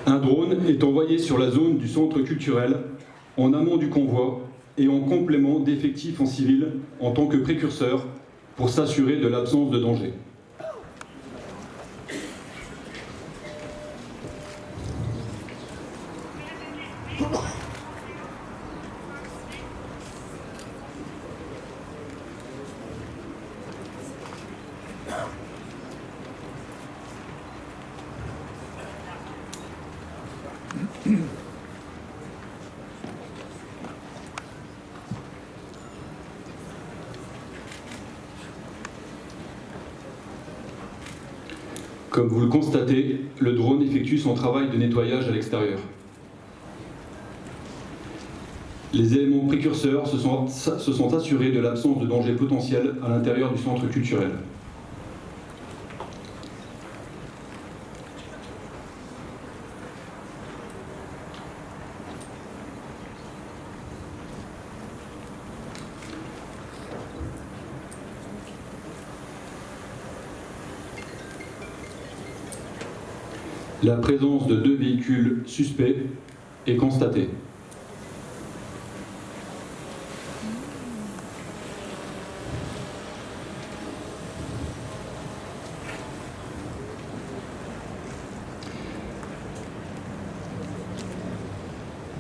Un drone est envoyé sur la zone du centre culturel en amont du convoi et en complément d'effectifs en civil en tant que précurseur pour s'assurer de l'absence de danger. Comme vous le constatez, le drone effectue son travail de nettoyage à l'extérieur. Les éléments précurseurs se sont assurés de l'absence de danger potentiel à l'intérieur du centre culturel. La présence de 2 véhicules suspects est constatée.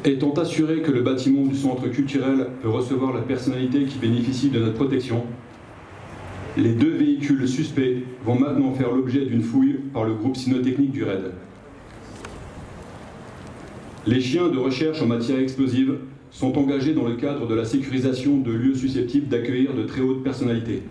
Étant assuré que le bâtiment du centre culturel peut recevoir la personnalité qui bénéficie de notre protection, les 2 véhicules suspects vont maintenant faire l'objet d'une fouille par le groupe cynotechnique du RAID. Les chiens de recherche en matière explosive sont engagés dans le cadre de la sécurisation de lieux susceptibles d'accueillir de très hautes personnalités.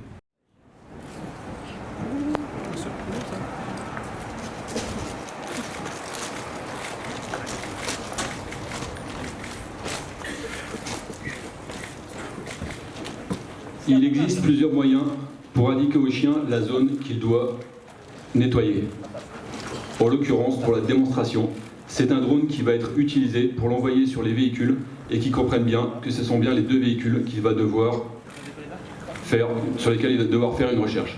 Il existe plusieurs moyens pour indiquer au chien la zone qu'il doit nettoyer. En l'occurrence, pour la démonstration, c'est un drone qui va être utilisé pour l'envoyer sur les véhicules et qui comprennent bien que ce sont bien les 2 véhicules qu'il va devoir faire, sur lesquels il va devoir faire une recherche.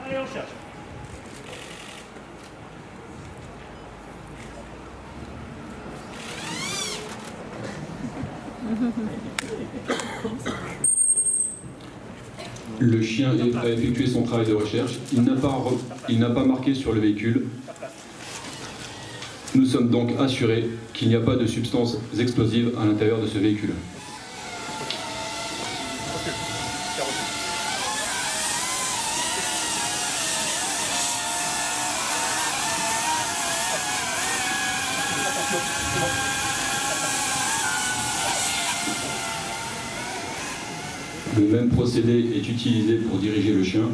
Allez, on cherche. Le chien a effectué son travail de recherche. Il n'a pas marqué sur le véhicule. Nous sommes donc assurés qu'il n'y a pas de substances explosives à l'intérieur de ce véhicule. Le même procédé est utilisé pour diriger le chien.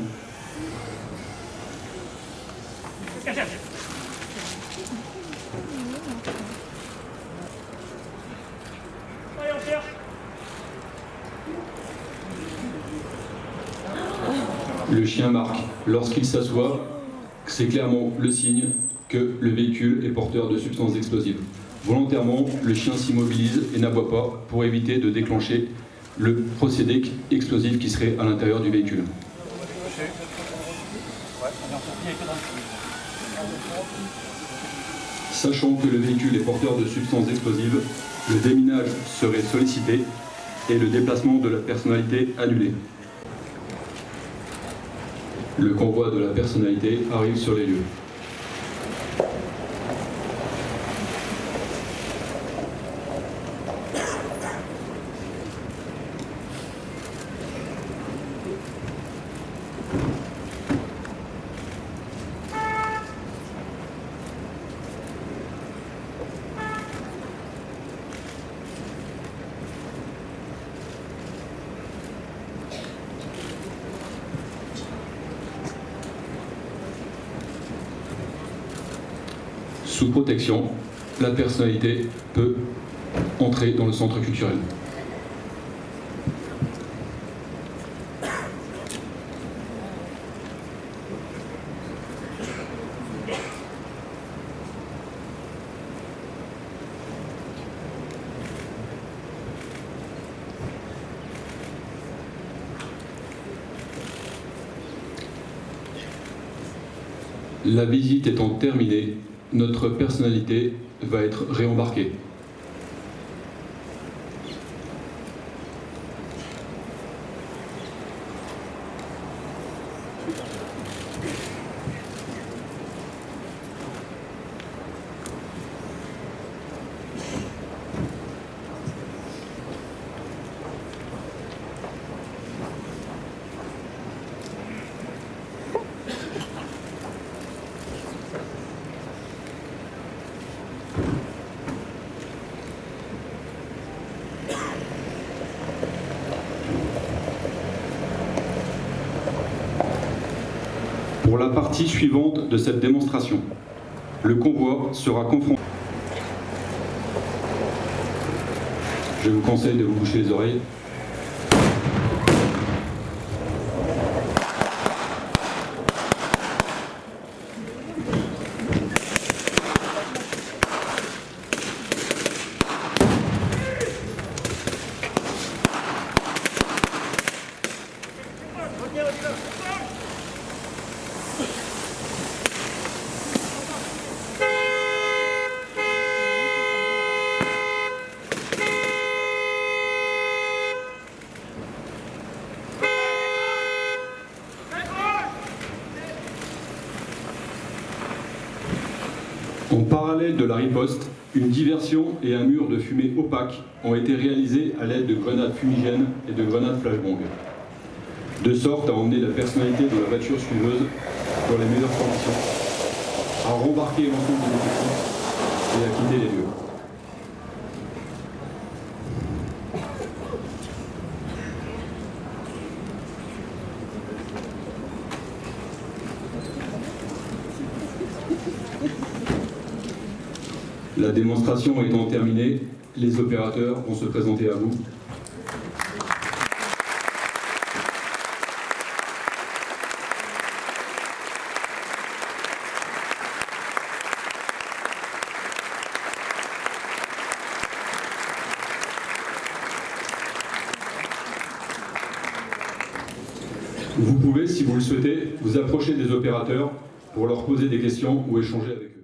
Allez, on cherche. Le chien marque. Lorsqu'il s'assoit, c'est clairement le signe que le véhicule est porteur de substances explosives. Volontairement, le chien s'immobilise et n'aboie pas pour éviter de déclencher le procédé explosif qui serait à l'intérieur du véhicule. Sachant que le véhicule est porteur de substances explosives, le déminage serait sollicité et le déplacement de la personnalité annulé. Le convoi de la personnalité arrive sur les lieux. Sous protection, la personnalité peut entrer dans le centre culturel. La visite étant terminée, notre personnalité va être réembarquée. Pour la partie suivante de cette démonstration, le convoi sera confronté. Je vous conseille de vous boucher les oreilles. En parallèle de la riposte, une diversion et un mur de fumée opaque ont été réalisés à l'aide de grenades fumigènes et de grenades flashbang, de sorte à emmener la personnalité dans la voiture suiveuse dans les meilleures conditions, à rembarquer l'ensemble des effectifs et à quitter les lieux. La démonstration étant terminée, les opérateurs vont se présenter à vous. Vous pouvez, si vous le souhaitez, vous approcher des opérateurs pour leur poser des questions ou échanger avec eux.